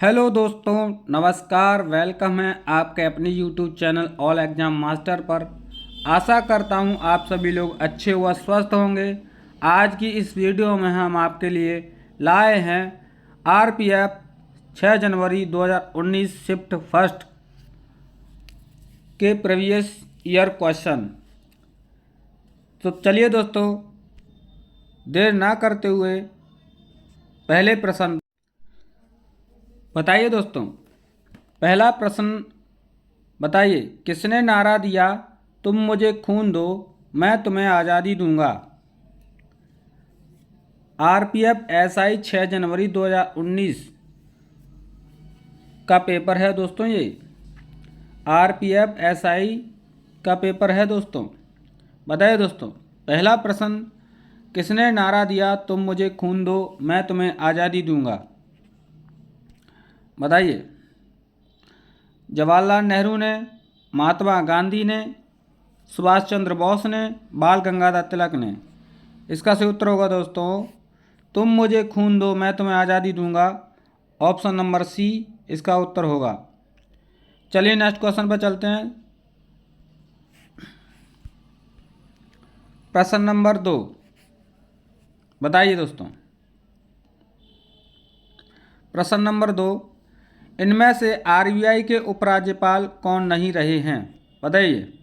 Hello दोस्तों, नमस्कार। Welcome है आपके अपने YouTube channel all exam master पर। आशा करता हूं आप सभी लोग अच्छे व स्वस्थ होंगे। आज की इस वीडियो में हम आपके लिए लाए हैं आरपीएफ 6 जनवरी 2019 शिफ्ट फर्स्ट के प्रीवियस ईयर क्वेश्चन। तो चलिए दोस्तों, देर ना करते हुए पहले प्रश्न बताइए। दोस्तों, पहला प्रश्न बताइए, किसने नारा दिया तुम मुझे खून दो मैं तुम्हें आज़ादी दूंगा। आरपीएफ एसआई 6 जनवरी 2019 का पेपर है दोस्तों। ये आरपीएफ एसआई का पेपर है दोस्तों। बताइए दोस्तों, पहला प्रश्न, किसने नारा दिया तुम मुझे खून दो मैं तुम्हें आज़ादी दूंगा। बताइए। जवाहरलाल नेहरू ने, महात्मा गांधी ने, सुभाष चंद्र बोस ने, बाल गंगाधर तिलक ने। इसका सही उत्तर होगा दोस्तों, तुम मुझे खून दो मैं तुम्हें आज़ादी दूंगा। ऑप्शन नंबर सी इसका उत्तर होगा। चलिए नेक्स्ट क्वेश्चन पर चलते हैं। प्रश्न नंबर 2 बताइए दोस्तों। प्रश्न नंबर 2, इनमें से आरबीआई के उपराज्यपाल कौन नहीं रहे हैं। बताइए।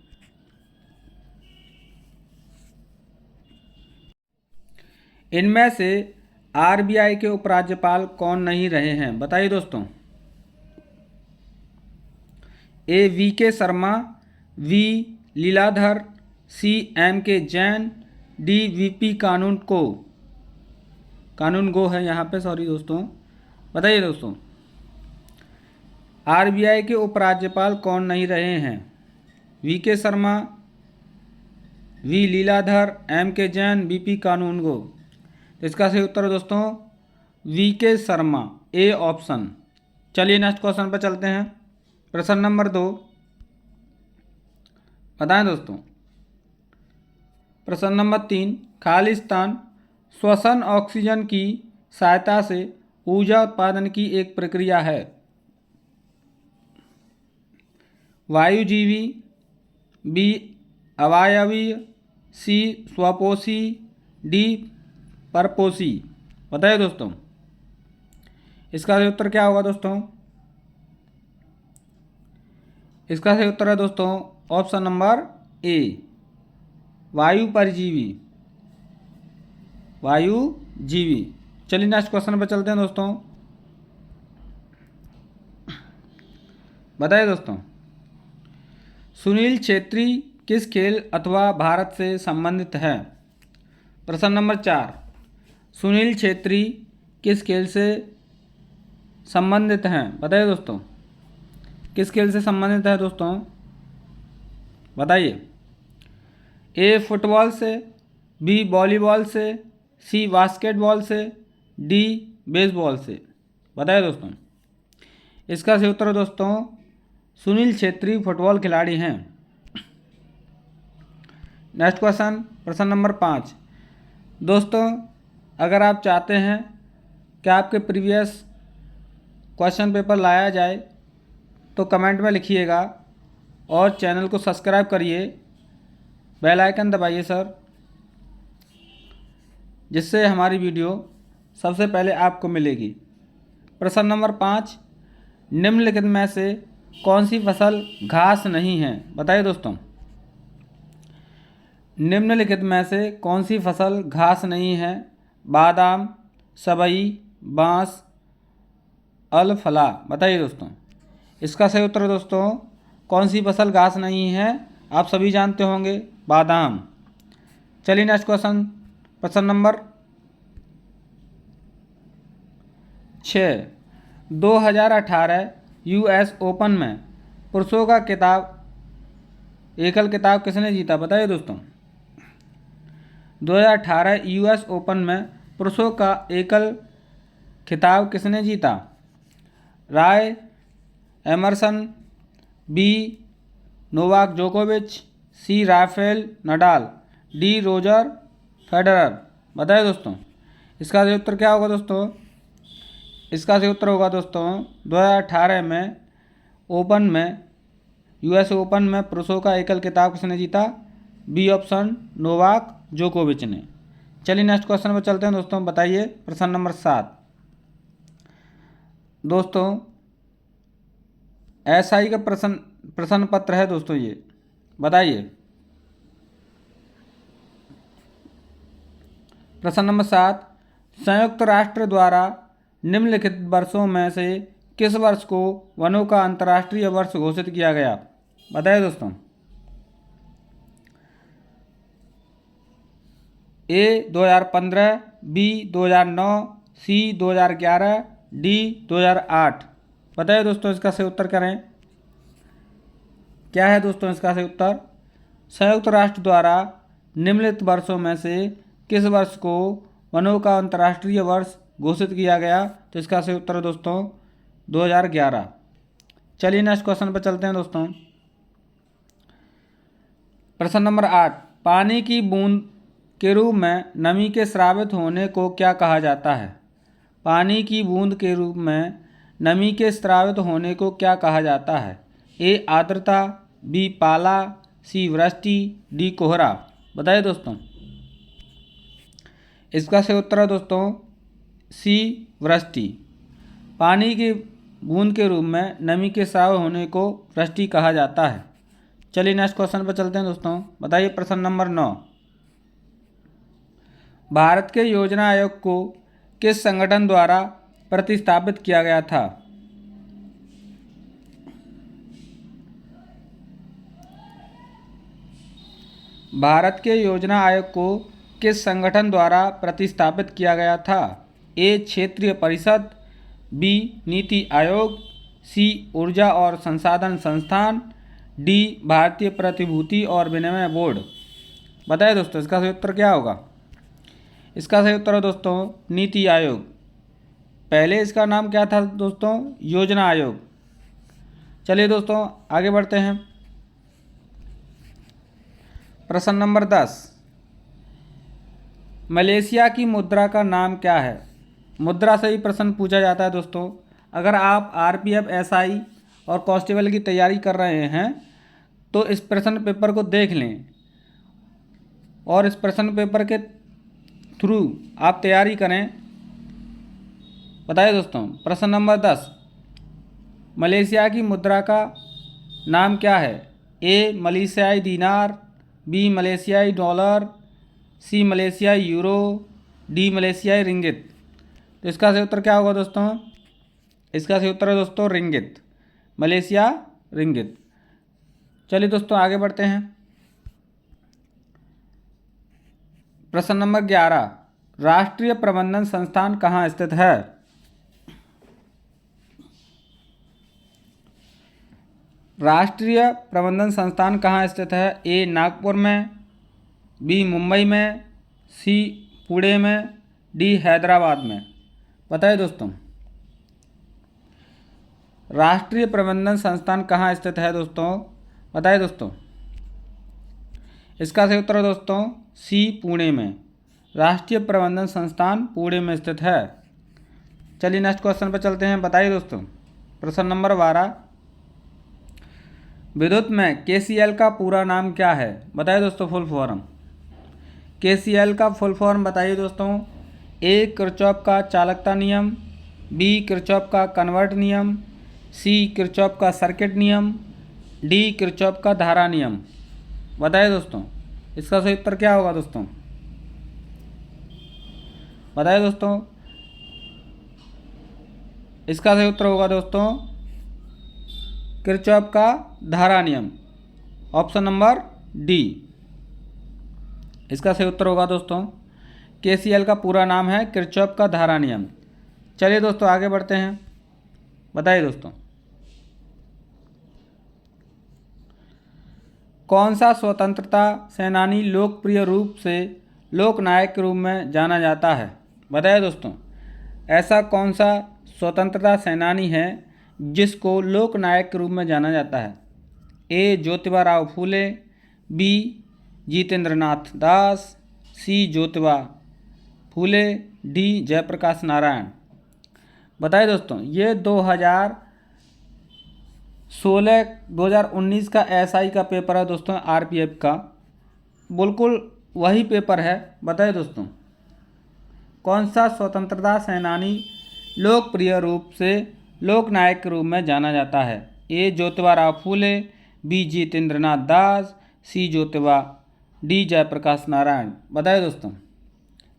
इनमें से आरबीआई के उपराज्यपाल कौन नहीं रहे हैं। बताइए दोस्तों। A V K Sharma, V Leeladhar, C M K Jain, D VP कानून गो है यहाँ पे, सॉरी दोस्तों। बताइए दोस्तों, आरबीआई के उपराज्यपाल कौन नहीं रहे हैं। We K Sharma, V Leeladhar, M K Jain, BP कानूनगो। तो इसका सही उत्तर है दोस्तों we K Sharma, A option. चलिए नेक्स्ट क्वेश्चन पर चलते हैं। प्रश्न नंबर 2 बताएं दोस्तों। प्रश्न नंबर 3, खालिस्तान श्वसन ऑक्सीजन की सहायता से ऊर्जा उत्पादन की एक प्रक्रिया है। वायुजीवी, बी अवायवीय, सी स्वपोषी, डी परपोषी। बताइए दोस्तों, इसका सही उत्तर क्या होगा दोस्तों। इसका सही उत्तर है दोस्तों ऑप्शन नंबर ए, वायु परजीवी, वायुजीवी। चलिए नेक्स्ट क्वेश्चन पर चलते हैं दोस्तों। बताइए दोस्तों, सुनील छेत्री किस खेल अथवा भारत से संबंधित है। प्रश्न नंबर 4, सुनील छेत्री किस खेल से संबंधित हैं। बताइए दोस्तों, किस खेल से संबंधित है दोस्तों। बताइए। ए फुटबॉल से, बी वॉलीबॉल से, सी बास्केटबॉल से, डी बेसबॉल से। बताइए दोस्तों, इसका सही उत्तर दोस्तों सुनील छेत्री फुटबॉल खिलाड़ी हैं। नेक्स्ट क्वेश्चन, प्रश्न नंबर 5, दोस्तों अगर आप चाहते हैं कि आपके प्रीवियस क्वेश्चन पेपर लाया जाए तो कमेंट में लिखिएगा और चैनल को सब्सक्राइब करिए, बेल आइकन दबाइए सर, जिससे हमारी वीडियो सबसे पहले आपको मिलेगी। प्रश्न नंबर 5, निम्नलिखित में से कौन सी फसल घास नहीं है। बताइए दोस्तों, निम्नलिखित में से कौन सी फसल घास नहीं है। बादाम, सबई, बांस, अलफला। बताइए दोस्तों, इसका सही उत्तर दोस्तों कौन सी फसल घास नहीं है, आप सभी जानते होंगे, बादाम। चलिए नेक्स्ट क्वेश्चन, प्रश्न नंबर 6, 2018 यूएस ओपन में पुरुषों का एकल खिताब किसने जीता। बताइए दोस्तों, 2018 यूएस ओपन में पुरुषों का एकल खिताब किसने जीता। राय एमरसन, बी नोवाक जोकोविच, C Rafael Nadal, D Roger Federer. बताइए दोस्तों, इसका उत्तर क्या होगा दोस्तों। इसका सही उत्तर होगा दोस्तों 2018 में ओपन में यूएस ओपन में पुरुषों का एकल खिताब किसने जीता? बी ऑप्शन नोवाक जोकोविच ने। चलिए नेक्स्ट क्वेश्चन पर चलते हैं दोस्तों। बताइए प्रश्न नंबर 7 दोस्तों एसआई का प्रश्न पत्र है दोस्तों। ये बताइए प्रश्न नंबर 7 संयुक्त राष्ट्र द्वारा निम्नलिखित वर्षों में से किस वर्ष को वनों का अंतर्राष्ट्रीय वर्ष घोषित किया गया? बताइए दोस्तों। ए 2015, बी 2009, सी 2011, डी 2008। बताइए दोस्तों इसका सही उत्तर करें। क्या है दोस्तों इसका सही उत्तर? संयुक्त राष्ट्र द्वारा निम्नलिखित वर्षों में से किस वर्ष को वनों का अंतर्राष्ट्रीय वर्ष घोषित किया गया? तो इसका सही उत्तर है दोस्तों 2011। चलिए नेक्स्ट क्वेश्चन पर चलते हैं दोस्तों। प्रश्न नंबर 8 पानी की बूंद के रूप में नमी के स्रावित होने को क्या कहा जाता है? पानी की बूंद के रूप में नमी के स्रावित होने को क्या कहा जाता है? ए आर्द्रता, बी पाला, सी वृष्टि, डी कोहरा। बताइए दोस्तों। इसका सही उत्तर है दोस्तों सी वृष्टि। पानी की बूंद के रूप में नमी के स्राव होने को वृष्टि कहा जाता है। चलिए नेक्स्ट क्वेश्चन पर चलते हैं दोस्तों। बताइए प्रश्न नंबर 9 भारत के योजना आयोग को किस संगठन द्वारा प्रतिस्थापित किया गया था? भारत के योजना आयोग को किस संगठन द्वारा प्रतिस्थापित किया गया था? ए क्षेत्रीय परिषद, बी नीति आयोग, सी ऊर्जा और संसाधन संस्थान, डी भारतीय प्रतिभूति और विनिमय बोर्ड। बताइए दोस्तों इसका सही उत्तर क्या होगा? इसका सही उत्तर है दोस्तों नीति आयोग। पहले इसका नाम क्या था दोस्तों? योजना आयोग। चलिए दोस्तों आगे बढ़ते हैं। प्रश्न नंबर 10 मलेशिया की मुद्रा का नाम क्या है? मुद्रा से ही प्रश्न पूछा जाता है दोस्तों। अगर आप आरपीएफ, एसआई और कांस्टेबल की तैयारी कर रहे हैं तो इस प्रश्न पेपर को देख लें और इस प्रश्न पेपर के थ्रू आप तैयारी करें। बताइए दोस्तों प्रश्न नंबर 10 मलेशिया की मुद्रा का नाम क्या है? ए मलेशियाई दिनार, बी मलेशियाई डॉलर, सी मलेशियाई यूरो, डी मलेशियाई रिंगित। तो इसका सही उत्तर क्या होगा दोस्तों? इसका सही उत्तर है दोस्तों रिंगित, मलेशिया रिंगित। चलिए दोस्तों आगे बढ़ते हैं। प्रश्न नंबर 11 राष्ट्रीय प्रबंधन संस्थान कहाँ स्थित है? राष्ट्रीय प्रबंधन संस्थान कहाँ स्थित है? ए नागपुर में, बी मुंबई में, सी पुणे में, डी हैदराबाद में। बताइए दोस्तों राष्ट्रीय प्रबंधन संस्थान कहाँ स्थित है दोस्तों? बताइए दोस्तों। इसका सही उत्तर है दोस्तों सी पुणे में। राष्ट्रीय प्रबंधन संस्थान पुणे में स्थित है। चलिए नेक्स्ट क्वेश्चन पर चलते हैं। बताइए दोस्तों प्रश्न नंबर 12 विद्युत में केसीएल का पूरा नाम क्या है? बताइए दोस्तों फुल फॉर्म। केसीएल का फुल फॉर्म बताइए दोस्तों। ए किरचॉफ का चालकता नियम, बी किरचॉफ का कन्वर्ट नियम, सी किरचॉफ का सर्किट नियम, डी किरचॉफ का धारा नियम। बताइए दोस्तों इसका सही उत्तर क्या होगा दोस्तों? बताइए दोस्तों। इसका सही उत्तर होगा दोस्तों किरचॉफ का धारा नियम, ऑप्शन नंबर डी। इसका सही उत्तर होगा दोस्तों केसीएल का पूरा नाम है किरचॉफ का धारा नियम। चलिए दोस्तों आगे बढ़ते हैं। बताइए दोस्तों कौन सा स्वतंत्रता सेनानी लोकप्रिय रूप से लोकनायक के रूप में जाना जाता है? बताइए दोस्तों ऐसा कौन सा स्वतंत्रता सेनानी है जिसको लोकनायक के रूप में जाना जाता है? A Jyotiba Rao Phule, B Jitendranath Das, C Jyotiba Phule, D Jayaprakash Narayan. बताइए दोस्तों, ये 2019 का एसआई का पेपर है दोस्तों, आरपीएफ का, बिल्कुल वही पेपर है। बताइए दोस्तों, कौन सा स्वतंत्रता सेनानी लोकप्रिय रूप से लोकनायक के रूप में जाना जाता है? A Jyotiba Phule, B Jitendranath Das, C Jyotiba, D Jayaprakash Narayan. बताइए दोस्तों,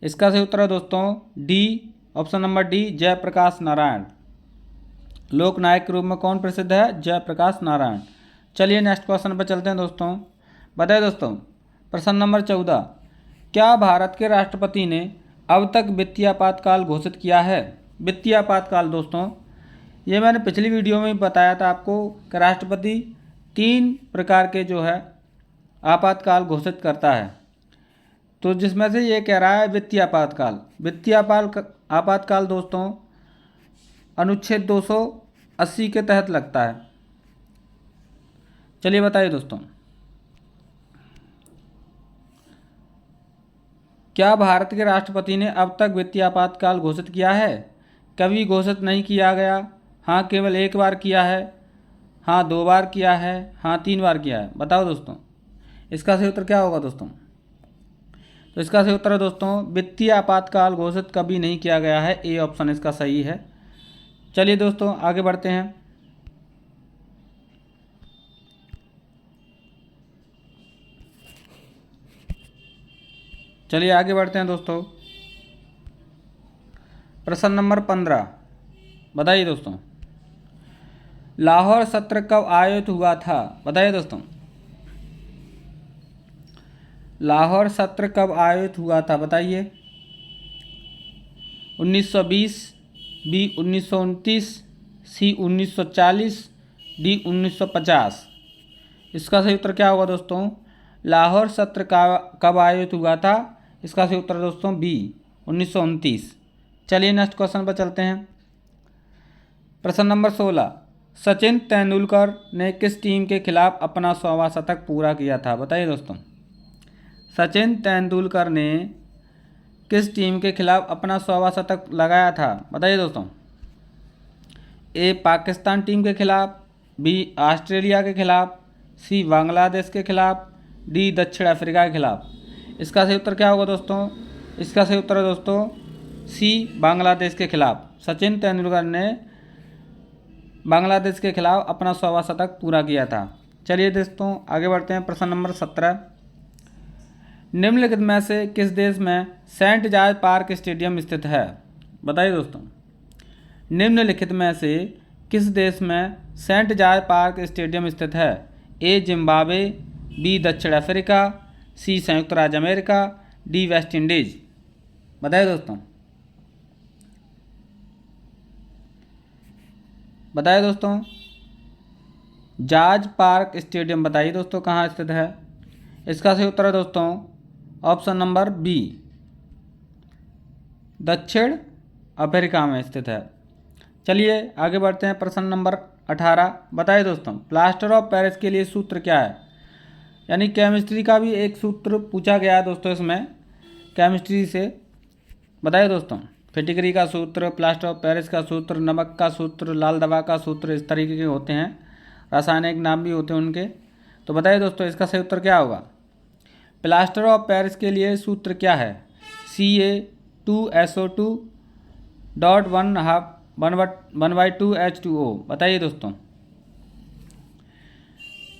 इसका सही उत्तर है दोस्तों D, option number D, Jayaprakash Narayan. Loknayak के रूप में कौन प्रसिद्ध है? जयप्रकाश नारायण। चलिए नेक्स्ट क्वेश्चन पर चलते हैं दोस्तों। बताइए दोस्तों, प्रश्न नंबर 14, क्या भारत के राष्ट्रपति ने अब तक वित्तीय आपातकाल घोषित किया है? वित्तीय आपातकाल दोस्तों, ये मैंने पिछली वीडियो में बताया था आपको कि राष्ट्रपति 3 प्रकार के जो है आपातकाल घोषित करता है, तो जिसमें से ये कह रहा है वित्तीय आपातकाल। वित्तीय आपातकाल दोस्तों अनुच्छेद 280 के तहत लगता है। चलिए बताइए दोस्तों, क्या भारत के राष्ट्रपति ने अब तक वित्तीय आपातकाल घोषित किया है? कभी घोषित नहीं किया गया, हाँ केवल 1 बार किया है, हाँ 2 बार किया है, हाँ 3 बार किया है। बताओ दोस्तों, इसका सही उत्तर क्या होगा दोस्तों? तो इसका सही उत्तर है दोस्तों वित्तीय आपातकाल घोषित कभी नहीं किया गया है, ए ऑप्शन इसका सही है। चलिए दोस्तों आगे बढ़ते हैं। चलिए आगे बढ़ते हैं दोस्तों। प्रश्न नंबर 15, बताइए दोस्तों, लाहौर सत्र कब आयोजित हुआ था? बताइए दोस्तों, लाहौर सत्र कब आयोजित हुआ था? बताइए। 1920, बी 1929, सी 1940, डी 1950। इसका सही उत्तर क्या होगा दोस्तों? लाहौर सत्र का कब आयोजित हुआ था? इसका सही उत्तर दोस्तों बी 1929। चलिए नेक्स्ट क्वेश्चन पर चलते हैं। प्रश्न नंबर 16, सचिन तेंदुलकर ने किस टीम के खिलाफ अपना 100वां शतक पूरा किया था? बताइए दोस्तों, सचिन तेंदुलकर ने किस टीम के खिलाफ अपना 100वां शतक लगाया था? बताइए दोस्तों, ए पाकिस्तान टीम के खिलाफ, बी ऑस्ट्रेलिया के खिलाफ, सी बांग्लादेश के खिलाफ, डी दक्षिण अफ्रीका के खिलाफ। इसका सही उत्तर क्या होगा दोस्तों? इसका सही उत्तर है दोस्तों सी बांग्लादेश के खिलाफ। सचिन तेंदुलकर ने बांग्लादेश के खिलाफ अपना 100वां शतक पूरा किया था। चलिए दोस्तों आगे बढ़ते हैं। प्रश्न नंबर 17, निम्नलिखित में से किस देश में सेंट जॉर्ज पार्क स्टेडियम स्थित है? बताइए दोस्तों, निम्नलिखित में से किस देश में सेंट जॉर्ज पार्क स्टेडियम स्थित है? ए जिम्बाब्वे, बी दक्षिण अफ्रीका, सी संयुक्त राज्य अमेरिका, डी वेस्ट इंडीज। बताइए दोस्तों, बताइए दोस्तों, जॉर्ज पार्क स्टेडियम बताइए दोस्तों कहाँ स्थित है? इसका सही उत्तर है दोस्तों ऑप्शन नंबर बी, दक्षिण अफ्रीका में स्थित है। चलिए आगे बढ़ते हैं। प्रश्न नंबर 18, बताइए दोस्तों, प्लास्टर ऑफ पेरिस के लिए सूत्र क्या है? यानी केमिस्ट्री का भी एक सूत्र पूछा गया है दोस्तों इसमें, केमिस्ट्री से। बताइए दोस्तों, फिटिकरी का सूत्र, प्लास्टर ऑफ पेरिस का सूत्र, नमक का सूत्र, लाल दवा का सूत्र, इस तरीके के होते हैं, रासायनिक नाम भी होते हैं उनके। तो बताइए दोस्तों, इसका सही उत्तर क्या होगा? प्लास्टर ऑफ पेरिस के लिए सूत्र क्या है? Ca2SO2 dot 1/2H2O। बताइए दोस्तों,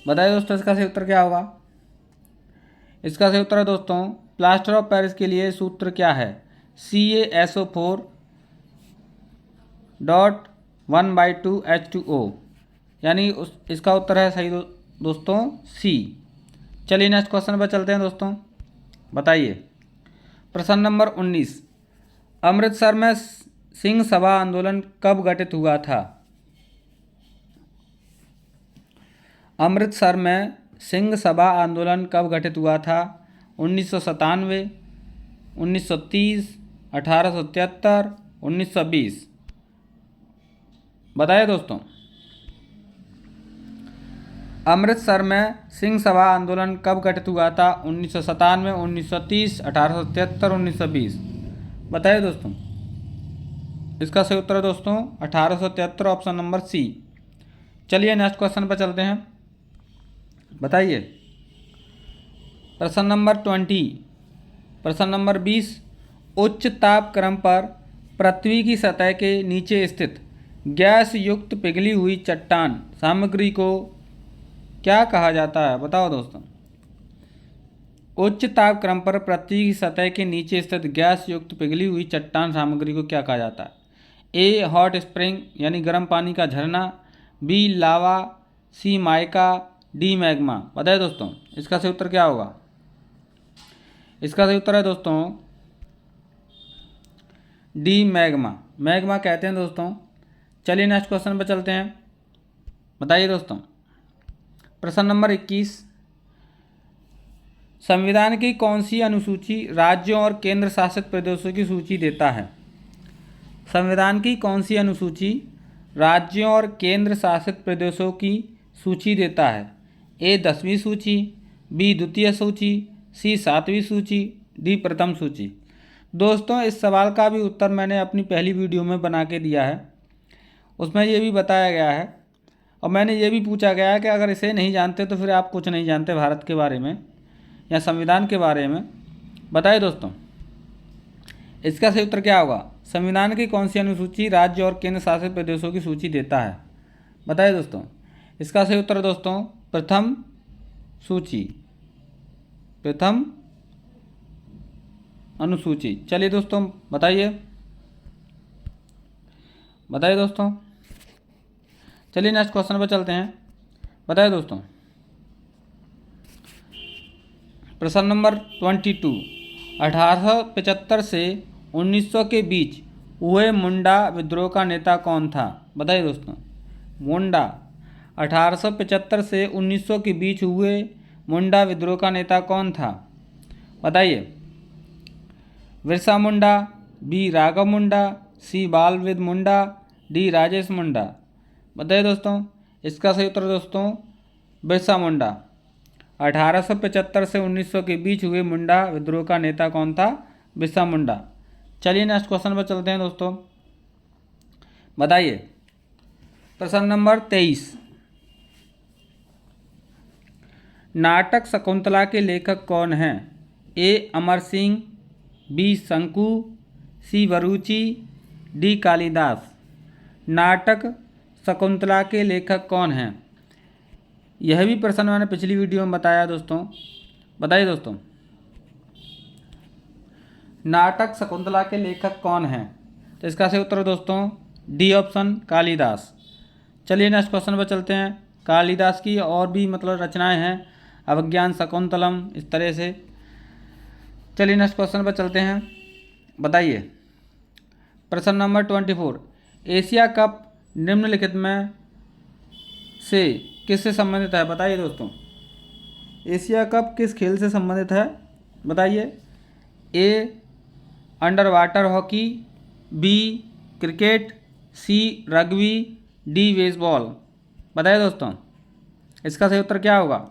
बताइए दोस्तों, इसका सही उत्तर क्या होगा? इसका सही उत्तर है दोस्तों प्लास्टर ऑफ पेरिस के लिए सूत्र क्या है? CaSO4 डॉट 1/2H2O, यानी इसका उत्तर है सही दोस्तों सी। चलिए नेक्स्ट क्वेश्चन पर चलते हैं दोस्तों। बताइए। प्रश्न नंबर 19, अमृतसर में सिंह सभा आंदोलन कब घटित हुआ था? अमृतसर में सिंह सभा आंदोलन कब घटित हुआ था? 1997, 1930, 1873, 1920। बताइए दोस्तों, अमृतसर में सिंह सभा आंदोलन कब घटित हुआ था? 1997, 1930, 1873, 1920। बताइए दोस्तों, इसका सही उत्तर है दोस्तों 1873, ऑप्शन नंबर सी। चलिए नेक्स्ट क्वेश्चन पर चलते हैं। बताइए प्रश्न नंबर 20। प्रश्न नंबर 20, उच्च ताप क्रम पर पृथ्वी की सतह के नीचे स्थित गैस युक्त पिघली हुई चट्टान सामग्री को क्या कहा जाता है? बताओ दोस्तों। उच्च ताप क्रम पर पृथ्वी की सतह के नीचे स्थित गैस युक्त पिघली हुई चट्टान सामग्री को क्या कहा जाता है? ए हॉट स्प्रिंग यानी गर्म पानी का झरना, बी लावा, सी माइका, डी मैग्मा। बताइए दोस्तों इसका सही उत्तर क्या होगा? इसका सही उत्तर है दोस्तों डी मैग्मा। मैग्मा कहते हैं दोस्तों। चलिए नेक्स्ट क्वेश्चन पर चलते हैं। बताइए दोस्तों प्रश्न नंबर 21, संविधान की कौन सी अनुसूची राज्यों और केंद्र शासित प्रदेशों की सूची देता है? संविधान की कौन सी अनुसूची राज्यों और केंद्र शासित प्रदेशों की सूची देता है? ए 10वीं सूची, बी द्वितीय सूची, सी 7वीं सूची, डी प्रथम सूची। दोस्तों इस सवाल का भी उत्तर मैंने अपनी पहली वीडियो में बना के दिया है। उसमें ये भी बताया गया है और मैंने ये भी पूछा गया है कि अगर इसे नहीं जानते तो फिर आप कुछ नहीं जानते भारत के बारे में या संविधान के बारे में। बताइए दोस्तों इसका सही उत्तर क्या होगा? संविधान की कौन सी अनुसूची राज्य और केंद्र शासित प्रदेशों की सूची देता है? बताइए दोस्तों इसका सही उत्तर है दोस्तों प्रथम सूची, प्रथम अनुसूची। चलिए दोस्तों बताइए दोस्तों। चलिए नेक्स्ट क्वेश्चन पर चलते हैं। बताइए दोस्तों प्रश्न नंबर 22, 1875 से 1900 के बीच हुए मुंडा विद्रोह का नेता कौन था? बताइए दोस्तों मुंडा 1875 से 1900 के बीच हुए मुंडा विद्रोह का नेता कौन था? बताइए बिरसा मुंडा, बी राघव मुंडा, सी बालविद मुंडा, डी राजेश मुंडा। बताइए दोस्तों इसका सही उत्तर दोस्तों बिरसा मुंडा। 1875 से 1900 के बीच हुए मुंडा विद्रोह का नेता कौन था? बिरसा मुंडा। चलिए नेक्स्ट क्वेश्चन पर चलते हैं दोस्तों। बताइए प्रश्न नंबर 23, नाटक शकुंतला के लेखक कौन हैं? ए अमर सिंह, बी शंकु, सी वरुचि, डी कालिदास। नाटक शकुंतला के लेखक कौन हैं? यह भी प्रश्न मैंने पिछली वीडियो में बताया दोस्तों। बताइए दोस्तों नाटक शकुंतला के लेखक कौन हैं? तो इसका सही उत्तर है दोस्तों डी ऑप्शन कालिदास। चलिए नेक्स्ट क्वेश्चन पर चलते हैं। कालिदास की और भी मतलब रचनाएं हैं, अभिज्ञान शकुंतलम, इस तरह से। चलिए नेक्स्ट क्वेश्चन पर चलते हैं। बताइए प्रश्न नंबर 24, एशिया कप निम्नलिखित में से किससे संबंधित है? बताइए दोस्तों एशिया कप किस खेल से संबंधित है? बताइए A underwater hockey, B cricket, C rugby, D baseball. बताइए दोस्तों इसका सही उत्तर क्या होगा?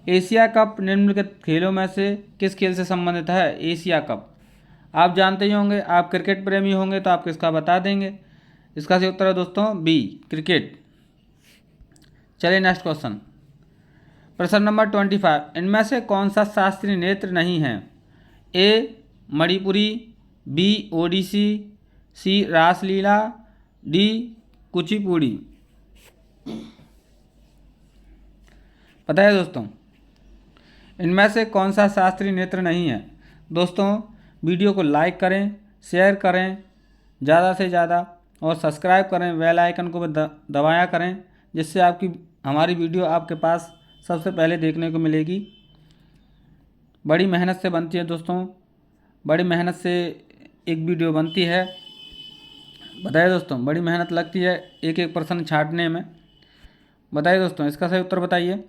एशिया कप निम्नलिखित खेलों में से किस खेल से संबंधित है? एशिया कप आप जानते ही होंगे, आप क्रिकेट प्रेमी होंगे तो आप किसका बता देंगे। इसका सही उत्तर है दोस्तों बी क्रिकेट। चलिए नेक्स्ट क्वेश्चन प्रश्न नंबर 25, इनमें से कौन सा शास्त्रीय नृत्य नहीं है? ए मणिपुरी, बी ओडिसी, सी रासलीला, डी कुचिपुड़ी। बताइए दोस्तों इनमें से कौन सा शास्त्रीय नृत्य नहीं है? दोस्तों वीडियो को लाइक करें, शेयर करें ज़्यादा से ज़्यादा और सब्सक्राइब करें, बेल आइकन को दबाया करें, जिससे आपकी हमारी वीडियो आपके पास सबसे पहले देखने को मिलेगी। बड़ी मेहनत से बनती है दोस्तों, बड़ी मेहनत से एक वीडियो बनती है। बताइए दोस्तों बड़ी मेहनत लगती है एक एक प्रश्न छांटने में। बताइए दोस्तों इसका सही उत्तर बताइए।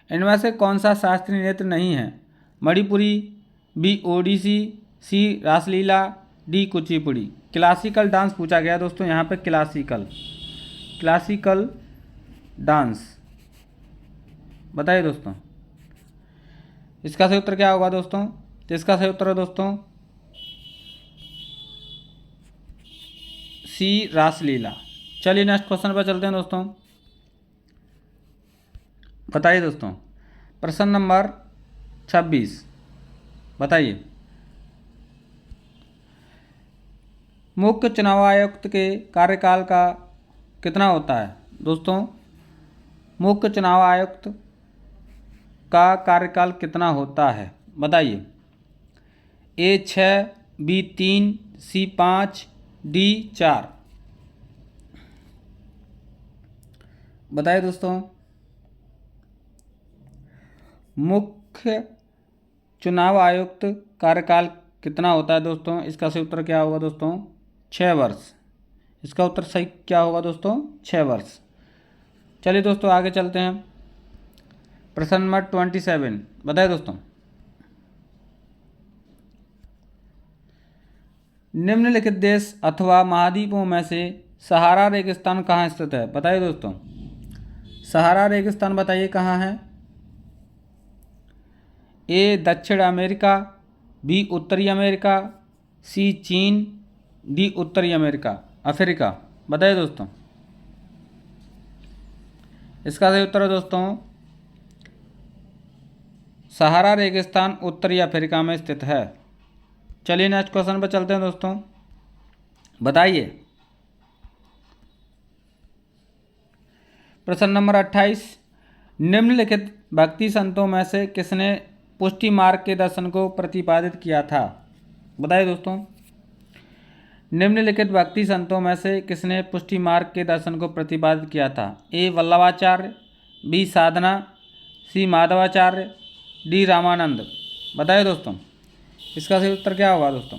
इनमें से कौन सा शास्त्रीय नृत्य नहीं है? मणिपुरी, बी ओडिसी, सी रासलीला, डी कुचिपुड़ी। क्लासिकल डांस पूछा गया दोस्तों यहाँ पे, क्लासिकल डांस। बताइए दोस्तों इसका सही उत्तर क्या होगा दोस्तों? तो इसका सही उत्तर है दोस्तों सी रासलीला। चलिए नेक्स्ट क्वेश्चन पर चलते हैं दोस्तों। बताइए दोस्तों, प्रश्न नंबर 26 बताइए, मुख्य चुनाव आयुक्त के कार्यकाल का कितना होता है? दोस्तों, मुख्य चुनाव आयुक्त का कार्यकाल कितना होता है? बताइए। ए 6, बी 3, सी 5, डी 4। बताइए दोस्तों, मुख्य चुनाव आयुक्त कार्यकाल कितना होता है दोस्तों? इसका सही उत्तर क्या होगा दोस्तों? 6 वर्ष। इसका उत्तर सही क्या होगा दोस्तों? 6 वर्ष। चलिए दोस्तों आगे चलते हैं। प्रश्न नंबर 27 बताइए दोस्तों, निम्नलिखित देश अथवा महाद्वीपों में से सहारा रेगिस्तान कहाँ स्थित है? बताइए दोस्तों, सहारा रेगिस्तान बताइए कहाँ है? ए दक्षिण अमेरिका, बी उत्तरी अमेरिका, सी चीन, डी उत्तरी अफ्रीका। बताइए दोस्तों, इसका सही उत्तर है दोस्तों सहारा रेगिस्तान उत्तरी अफ्रीका में स्थित है। चलिए नेक्स्ट क्वेश्चन पर चलते हैं दोस्तों। बताइए, प्रश्न नंबर 28, निम्नलिखित भक्ति संतों में से किसने पुष्टि मार्ग के दर्शन को प्रतिपादित किया था? बताइए दोस्तों, निम्नलिखित भक्ति संतों में से किसने पुष्टि मार्ग के दर्शन को प्रतिपादित किया था? ए वल्लभाचार्य, बी साधना, सी माधवाचार्य, डी रामानंद। बताइए दोस्तों, इसका सही उत्तर क्या होगा दोस्तों?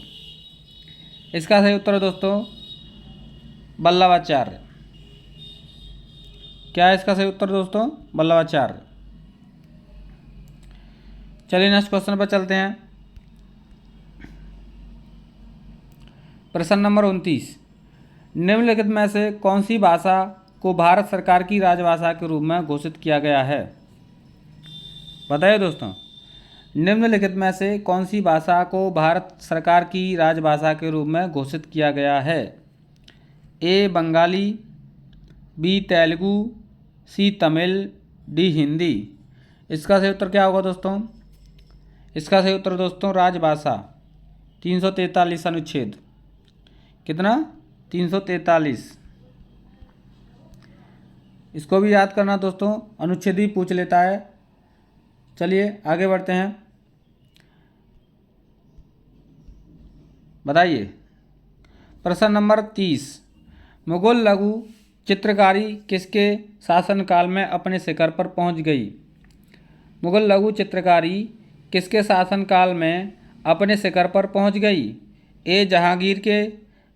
इसका सही उत्तर है दोस्तों वल्लभाचार्य। क्या है इसका सही उत्तर दोस्तों? वल्लभाचार्य। चलिए नेक्स्ट क्वेश्चन पर चलते हैं। प्रश्न नंबर 29, निम्नलिखित में से कौन सी भाषा को भारत सरकार की राजभाषा के रूप में घोषित किया गया है? बताइए दोस्तों, निम्नलिखित में से कौन सी भाषा को भारत सरकार की राजभाषा के रूप में घोषित किया गया है? ए बंगाली, बी तेलुगु, सी तमिल, डी हिंदी। इसका सही उत्तर क्या होगा दोस्तों? इसका सही उत्तर दोस्तों राजभाषा। 343 अनुच्छेद। कितना? 343। इसको भी याद करना दोस्तों, अनुच्छेद ही पूछ लेता है। चलिए आगे बढ़ते हैं। बताइए, प्रश्न नंबर 30, मुगल लघु चित्रकारी किसके शासनकाल में अपने शिखर पर पहुंच गई? मुगल लघु चित्रकारी किसके शासनकाल में अपने शिखर पर पहुंच गई? ए जहांगीर के,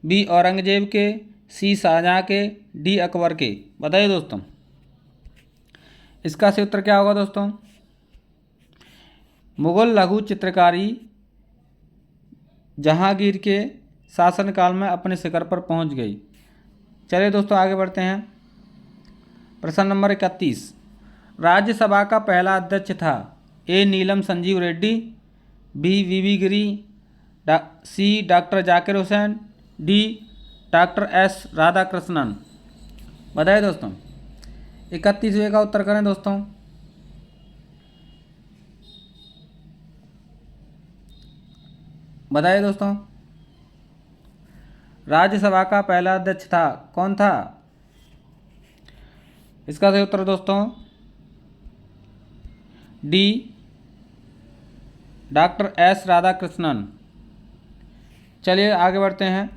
बी औरंगजेब के, सी शाहजहां के, डी अकबर के। बताइए दोस्तों, इसका सही उत्तर क्या होगा दोस्तों? मुगल लघु चित्रकारी जहांगीर के शासनकाल में अपने शिखर पर पहुंच गई। चलिए दोस्तों आगे बढ़ते हैं। प्रश्न नंबर 31, राज्यसभा का पहला अध्यक्ष था? A Neelam Sanjiva Reddy, B VV Giri, C doctor Zakir Hussain, D doctor S Radhakrishnan. बताइए दोस्तों, 31वें का उत्तर करें दोस्तों। बताइए दोस्तों, राज्यसभा का पहला अध्यक्ष था, कौन था? इसका सही उत्तर दोस्तों डी डॉक्टर एस राधाकृष्णन। चलिए आगे बढ़ते हैं।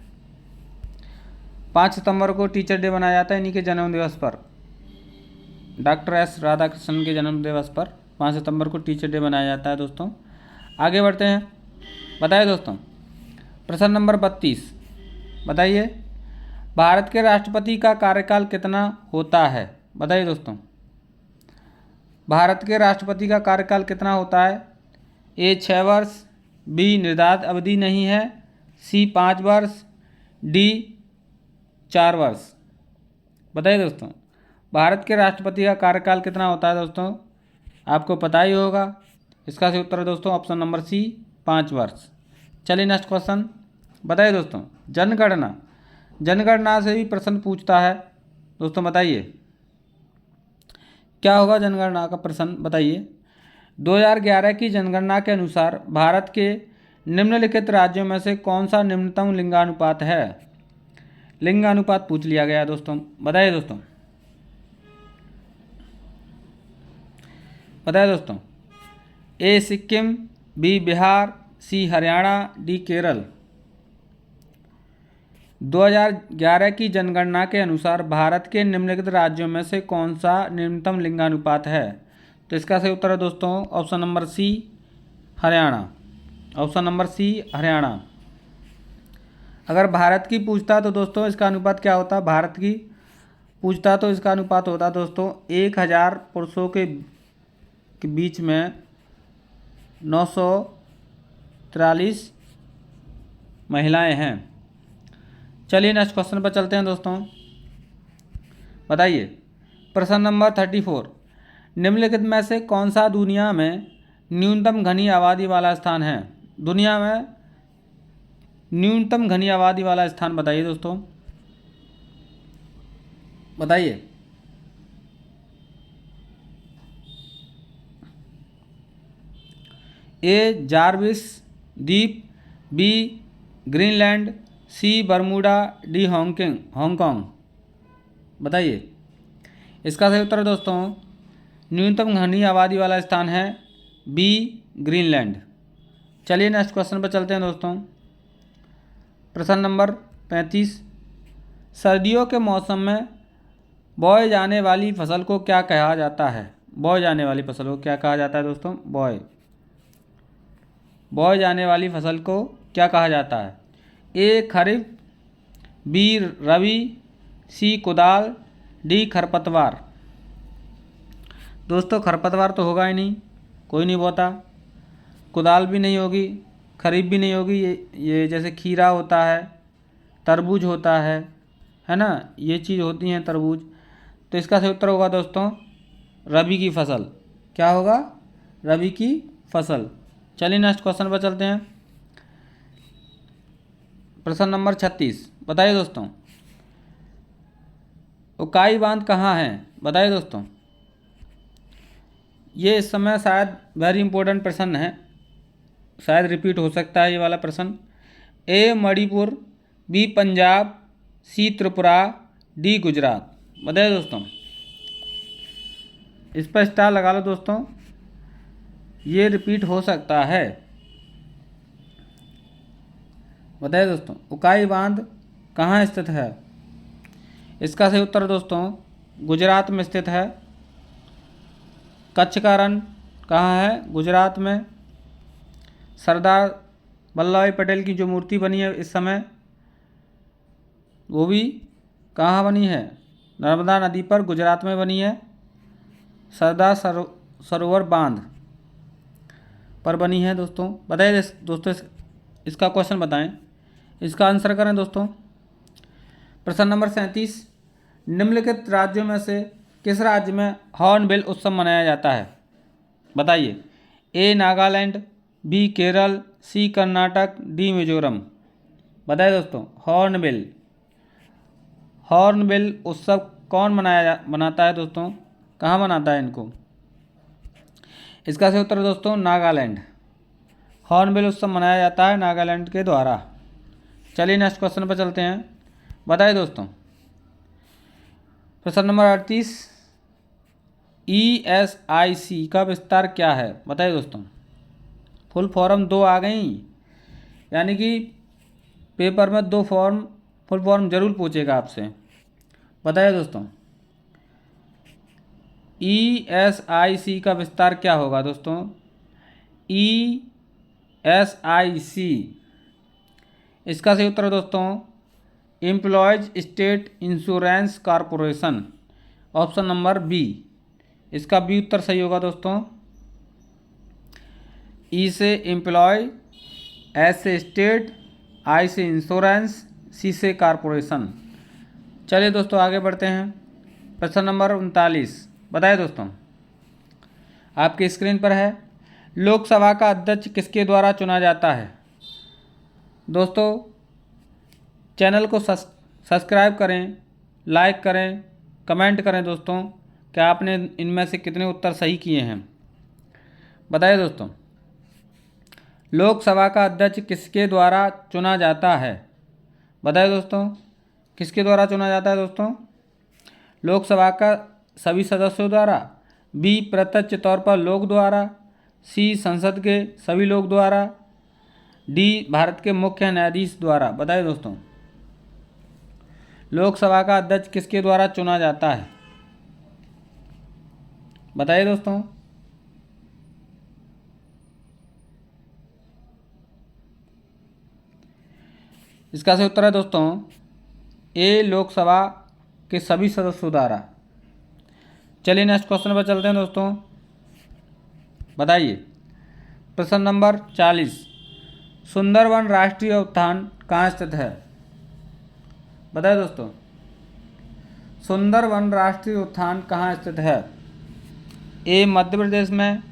5 सितंबर को टीचर डे मनाया जाता है इन्हीं के जन्म दिवस पर। डॉक्टर एस राधाकृष्णन के जन्म दिवस पर 5 सितंबर को टीचर डे मनाया जाता है दोस्तों। आगे बढ़ते हैं। बताइए दोस्तों, प्रश्न नंबर 32 बताइए, भारत के राष्ट्रपति का कार्यकाल कितना होता है? बताइए दोस्तों, भारत के राष्ट्रपति का कार्यकाल कितना होता है? ए 6 वर्ष, बी निर्धारित अवधि नहीं है, सी 5 वर्ष, डी 4 वर्ष। बताइए दोस्तों, भारत के राष्ट्रपति का कार्यकाल कितना होता है दोस्तों? आपको पता ही होगा। इसका सही उत्तर है दोस्तों ऑप्शन नंबर सी 5 वर्ष। चलिए नेक्स्ट क्वेश्चन। बताइए दोस्तों, जनगणना जनगणना से भी प्रश्न पूछता है दोस्तों, बताइए क्या होगा जनगणना का प्रश्न, बताइए। 2011 की जनगणना के अनुसार भारत के निम्नलिखित राज्यों में से कौन सा निम्नतम लिंगानुपात है? लिंगानुपात पूछ लिया गया दोस्तों, बताइए दोस्तों, बताइए दोस्तों। ए सिक्किम, बी बिहार, सी हरियाणा, डी केरल। 2011 की जनगणना के अनुसार भारत के निम्नलिखित राज्यों में से कौन सा न्यूनतम लिंगानुपात है? तो इसका सही उत्तर है दोस्तों option number C Haryana. Option number C Haryana. अगर भारत की पूछता तो दोस्तों इसका अनुपात क्या होता? भारत की पूछता तो इसका अनुपात होता दोस्तों 1000 पुरुषों के बीच में 943 महिलाएं हैं। चलिए नेक्स्ट क्वेश्चन पर चलते हैं दोस्तों, बताइए। प्रश्न नंबर 34, निम्नलिखित में से कौन सा दुनिया में न्यूनतम घनी आबादी वाला स्थान है? दुनिया में न्यूनतम घनी आबादी वाला स्थान बताइए दोस्तों, बताइए। ए जार्विस द्वीप, बी ग्रीनलैंड, सी बरमूडा, डी हांगकांग। बताइए इसका सही उत्तर दोस्तों न्यूनतम घनी आबादी वाला स्थान है बी ग्रीनलैंड। चलिए नेक्स्ट क्वेश्चन पर चलते हैं दोस्तों। प्रश्न नंबर 35, सर्दियों के मौसम में बोए जाने वाली फसल को क्या कहा जाता है? बोए जाने वाली फसल को क्या कहा जाता है दोस्तों? बोए जाने वाली फसल को क्या कहा जाता है? ए खरीफ, बी रबी, सी कुदाल, डी खरपतवार। दोस्तों खरपतवार तो होगा ही नहीं, कोई नहीं बोता। कुदाल भी नहीं होगी, खरीफ भी नहीं होगी। ये जैसे खीरा होता है, तरबूज होता है ना, ये चीज़ होती हैं तरबूज। तो इसका सही उत्तर होगा दोस्तों रबी की फसल। क्या होगा? रबी की फसल। चलिए नेक्स्ट क्वेश्चन पर चलते हैं। प्रश्न नंबर 36, बताइए दोस्तों उकाई बांध कहाँ है? बताइए दोस्तों। ये इस समय शायद वेरी इंपॉर्टेंट प्रश्न है, शायद रिपीट हो सकता है ये वाला प्रश्न। ए मणिपुर, बी पंजाब, सी त्रिपुरा, डी गुजरात। बताइए दोस्तों, इस पर स्टार लगा लो दोस्तों, ये रिपीट हो सकता है। बताइए दोस्तों उकाई बांध कहाँ स्थित है? इसका सही उत्तर दोस्तों गुजरात में स्थित है। कच्छ का रण कहाँ है? गुजरात में। सरदार वल्लभ भाई पटेल की जो मूर्ति बनी है इस समय, वो भी कहाँ बनी है? नर्मदा नदी पर गुजरात में बनी है। सरदार सरोवर बांध पर बनी है दोस्तों। बताइए दोस्तों इसका क्वेश्चन बताएं, इसका आंसर करें दोस्तों। प्रश्न नंबर 37, निम्नलिखित राज्यों में से किस राज्य में हॉर्नबिल उत्सव मनाया जाता है? बताइए। ए नागालैंड, बी केरल, सी कर्नाटक, डी मिजोरम। बताइए दोस्तों हॉर्नबिल उत्सव कौन मनाता है दोस्तों? कहाँ मनाता है इनको? इसका सही उत्तर दोस्तों नागालैंड। हॉर्नबिल उत्सव मनाया जाता है नागालैंड के द्वारा। चलिए नेक्स्ट क्वेश्चन पर चलते हैं। बताइए दोस्तों प्रश्न नंबर 38, ESIC का विस्तार क्या है? बताइए दोस्तों। फुल फॉर्म 2 आ गई, यानी कि पेपर में 2 फुल फॉर्म जरूर पूछेगा आपसे। बताइए दोस्तों ESIC का विस्तार क्या होगा दोस्तों? ESIC, इसका सही उत्तर दोस्तों employees state insurance corporation. Option number B, इसका बी उत्तर सही होगा दोस्तों। ई से एम्प्लॉय, एस से स्टेट, आई से इंश्योरेंस, सी से कॉरपोरेशन। चलिए दोस्तों आगे बढ़ते हैं। प्रश्न नंबर 39, बताइए दोस्तों, आपकी स्क्रीन पर है। लोकसभा का अध्यक्ष किसके द्वारा चुना जाता है? दोस्तों चैनल को सब्सक्राइब करें, लाइक करें, कमेंट करें दोस्तों कि आपने इनमें से कितने उत्तर सही किए हैं। बताइए दोस्तों, लोकसभा का अध्यक्ष किसके द्वारा चुना जाता है? बताइए दोस्तों, किसके द्वारा चुना जाता है दोस्तों? लोकसभा का सभी सदस्यों द्वारा, बी प्रत्यक्ष तौर पर लोक द्वारा, सी संसद के सभी लोग द्वारा, डी भारत के मुख्य न्यायाधीश द्वारा। बताइए दोस्तों, लोकसभा का अध्यक्ष किसके द्वारा चुना जाता है? बताइए दोस्तों। इसका सही उत्तर है दोस्तों ए लोकसभा के सभी सदस्यों द्वारा। चलिए नेक्स्ट क्वेश्चन पर चलते हैं दोस्तों। बताइए, प्रश्न नंबर 40, सुंदरवन राष्ट्रीय उद्यान कहाँ स्थित है? बताइए दोस्तों, सुंदरवन राष्ट्रीय उद्यान कहाँ स्थित है? ए मध्य प्रदेश में,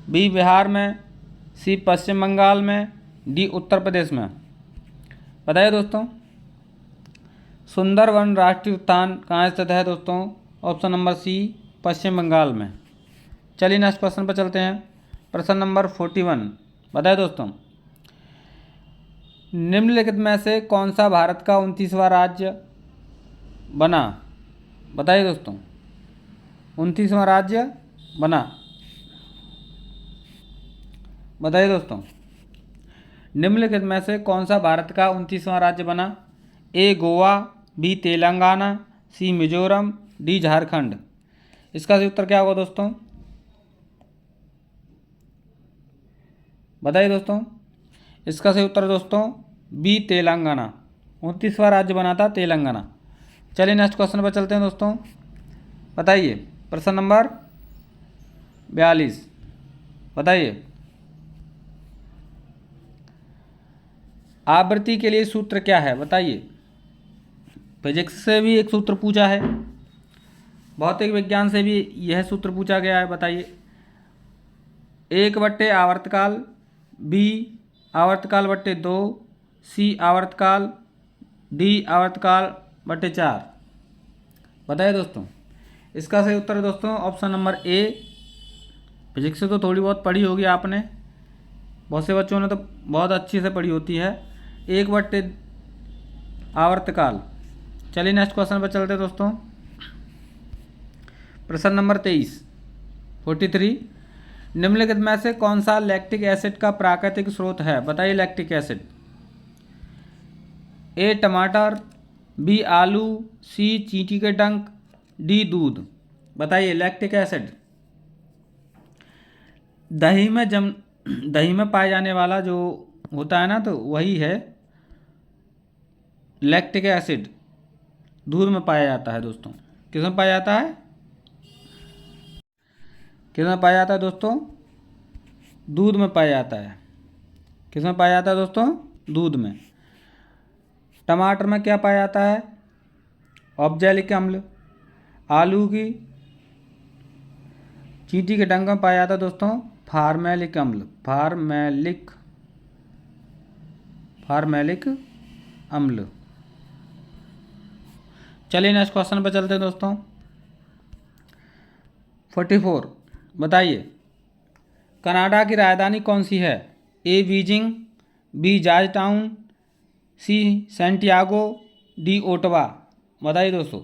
बी बिहार में, सी पश्चिम बंगाल में, डी उत्तर प्रदेश में। बताइए दोस्तों, सुंदरवन राष्ट्रीय उद्यान कहाँ स्थित है दोस्तों? ऑप्शन नंबर सी पश्चिम बंगाल में। चलिए नेक्स्ट क्वेश्चन पर चलते हैं। प्रश्न नंबर 41। बताइए दोस्तों, निम्नलिखित में से कौन सा भारत का 29वां राज्य बना? बताइए दोस्तों, 29वां राज्य बना। बताइए दोस्तों, निम्नलिखित में से कौन सा भारत का 29वां राज्य बना? ए गोवा, बी तेलंगाना, सी मिजोरम, डी झारखंड। इसका सही उत्तर क्या होगा दोस्तों? बताइए दोस्तों, इसका सही उत्तर दोस्तों बी तेलंगाना। 29वां राज्य बना था तेलंगाना। चलिए नेक्स्ट क्वेश्चन पर चलते हैं दोस्तों। बताइए, प्रश्न नंबर 42। बताइए, आवृत्ति के लिए सूत्र क्या है? बताइए, फिजिक्स से भी एक सूत्र पूछा है, भौतिक विज्ञान से भी यह सूत्र पूछा गया है। बताइए, 1/, आवर्तकाल, बी आवर्तकाल बट्टे 2, सी आवर्तकाल, डी आवर्तकाल बट्टे 4। बताइए दोस्तों, इसका सही उत्तर है दोस्तों ऑप्शन नंबर ए। फिजिक्स से तो थोड़ी बहुत पढ़ी होगी आपने, बहुत से बच्चों ने तो बहुत अच्छी से पढ़ी होती है। 1/, आवर्तकाल। चलिए नेक्स्ट क्वेश्चन पर चलते हैं दोस्तों। प्रश्न नंबर 23, 43, निम्नलिखित में से कौन सा लैक्टिक एसिड का प्राकृतिक स्रोत है? बताइए, लैक्टिक एसिड। ए टमाटर, बी आलू, सी चींटी के डंक, डी दूध। बताइए, लैक्टिक एसिड दही में पाए जाने वाला जो होता है ना, तो वही है लैक्टिक एसिड। दूध में पाया जाता है दोस्तों। किस में पाया जाता है? किस में पाया जाता है दोस्तों? दूध में पाया जाता है। किस में पाया जाता है दोस्तों? दूध में। टमाटर में क्या पाया जाता है? ऑक्जेलिक अम्ल। आलू की चींटी के डंक में पाया जाता है दोस्तों फार्मेलिक अम्ल। फार्मेलिक अम्ल। चलिए नेक्स्ट क्वेश्चन पर चलते हैं दोस्तों। 44। बताइए, कनाडा की राजधानी कौन सी है? ए बीजिंग, बी जॉर्ज टाउन, सी सैंटियागो, डी ओटावा। बताइए दोस्तों,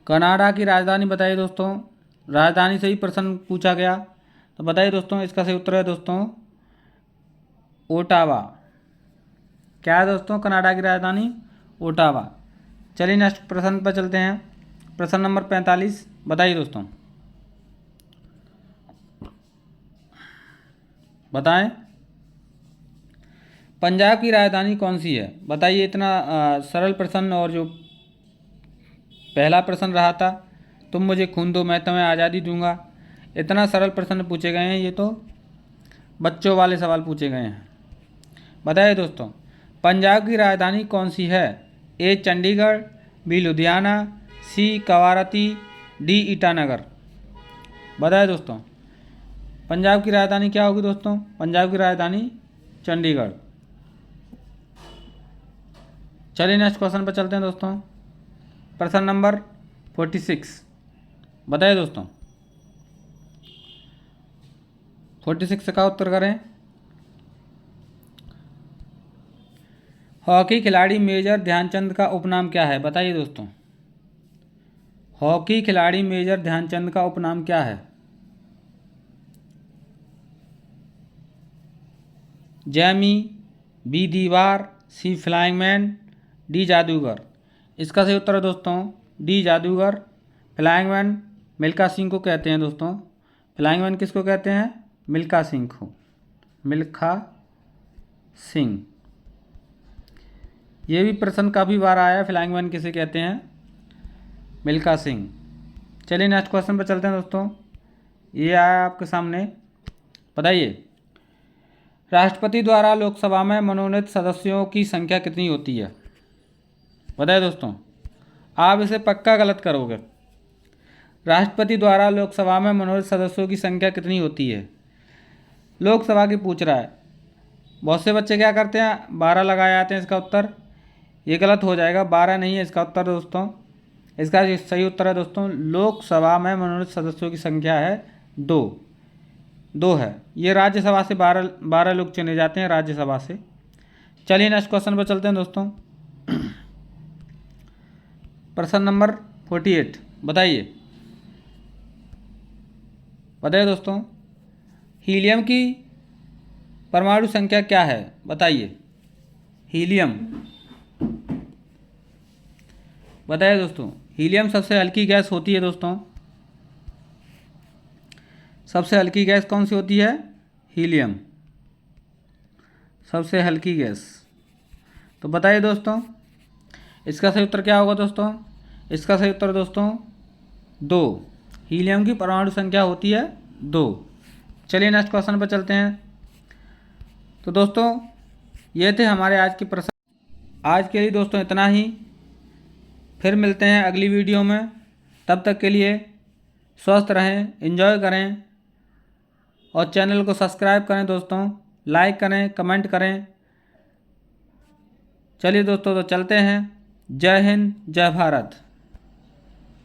कनाडा की राजधानी बताइए दोस्तों। राजधानी से ही प्रश्न पूछा गया, तो बताइए दोस्तों, इसका सही उत्तर है दोस्तों ओटावा। क्या है दोस्तों कनाडा की राजधानी? ओटावा। चलिए नेक्स्ट प्रश्न पर चलते हैं। प्रश्न नंबर 45। बताइए दोस्तों, बताएं, पंजाब की राजधानी कौन सी है? बताइए। इतना सरल प्रश्न, और जो पहला प्रश्न रहा था, तुम मुझे खून दो मैं तुम्हें आज़ादी दूंगा, इतना सरल प्रश्न पूछे गए हैं। ये तो बच्चों वाले सवाल पूछे गए हैं। बताइए दोस्तों, पंजाब की राजधानी कौन सी है? ए चंडीगढ़, बी लुधियाना, सी कवारती, डी ईटानगर। बताइए दोस्तों, पंजाब की राजधानी क्या होगी दोस्तों? पंजाब की राजधानी चंडीगढ़। चलिए नेक्स्ट क्वेश्चन पर चलते हैं दोस्तों। प्रश्न नंबर 46 बताइए दोस्तों। 46 का उत्तर करें। हॉकी खिलाड़ी मेजर ध्यानचंद का उपनाम क्या है? बताइए दोस्तों। हॉकी खिलाड़ी मेजर ध्यानचंद का उपनाम क्या है? जैमी, बी दीवार, सी फ्लाइंग मैन, डी जादूगर। इसका सही उत्तर है दोस्तों डी जादूगर। फ्लाइंग मैन मिल्खा सिंह को कहते हैं दोस्तों। फ्लाइंग मैन किसको कहते हैं? मिल्खा सिंह को। मिल्खा सिंह। ये भी प्रश्न काफ़ी बार आया, फ्लाइंग मैन किसे कहते हैं? मिल्खा सिंह। चलिए नेक्स्ट क्वेश्चन पर चलते हैं दोस्तों। ये आया आपके सामने, बताइए। राष्ट्रपति द्वारा लोकसभा में मनोनीत सदस्यों की संख्या कितनी होती है? बताइए दोस्तों। आप इसे पक्का गलत करोगे। राष्ट्रपति द्वारा लोकसभा में मनोनीत सदस्यों की संख्या कितनी होती है? लोकसभा की पूछ रहा है। बहुत से बच्चे क्या करते हैं, 12 लगाए आते हैं इसका उत्तर। ये गलत हो जाएगा, 12 नहीं है इसका उत्तर दोस्तों। इसका सही उत्तर है दोस्तों, लोकसभा में मनोनीत सदस्यों की संख्या है 2 है। ये राज्यसभा से 12 लोग चुने जाते हैं, राज्यसभा से। चलिए नेक्स्ट क्वेश्चन पर चलते हैं दोस्तों। प्रश्न नंबर 48 बताइए दोस्तों। हीलियम की परमाणु संख्या क्या है? बताइए। हीलियम, बताइए दोस्तों। हीलियम सबसे हल्की गैस होती है दोस्तों। सबसे हल्की गैस कौन सी होती है? हीलियम, सबसे हल्की गैस। तो बताइए दोस्तों, इसका सही उत्तर क्या होगा दोस्तों? इसका सही उत्तर दोस्तों 2। हीलियम की परमाणु संख्या होती है 2। चलिए नेक्स्ट क्वेश्चन पर चलते हैं। तो दोस्तों ये थे हमारे आज के प्रश्न। आज के लिए दोस्तों इतना ही। फिर मिलते हैं अगली वीडियो में। तब तक के लिए स्वस्थ रहें, एंजॉय करें और चैनल को सब्सक्राइब करें दोस्तों। लाइक करें, कमेंट करें। चलिए दोस्तों तो चलते हैं। जय हिंद, जय भारत।